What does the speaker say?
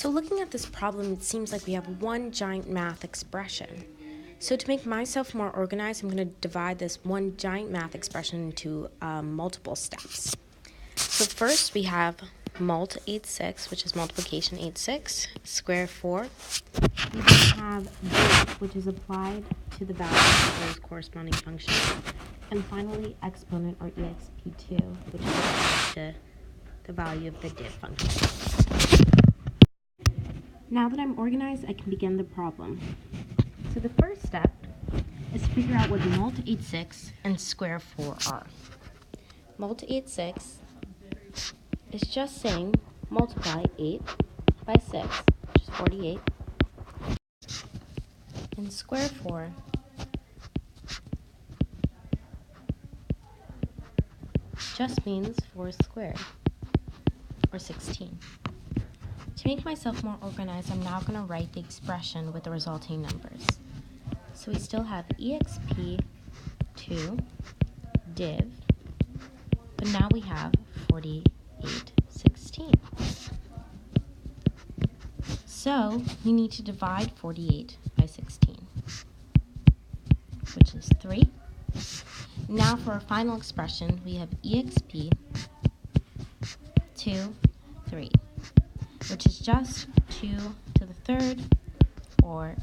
So looking at this problem, it seems like we have one giant math expression. So to make myself more organized, I'm going to divide this one giant math expression into multiple steps. So first we have mult 86, which is multiplication 86, square 4. We then have this, which is applied to the value of those corresponding functions. And finally, exponent, or exp2, which is applied to the value of the div function. Now that I'm organized, I can begin the problem. So the first step is to figure out what mult 86 and square 4 are. Mult 86 is just saying multiply 8 by 6, which is 48, and square 4 just means 4 squared, or 16. To make myself more organized, I'm now going to write the expression with the resulting numbers. So we still have exp2 div, but now we have 4816. So we need to divide 48 by 16, which is 3. Now for our final expression, we have exp2 3, which is just 2 to the third, or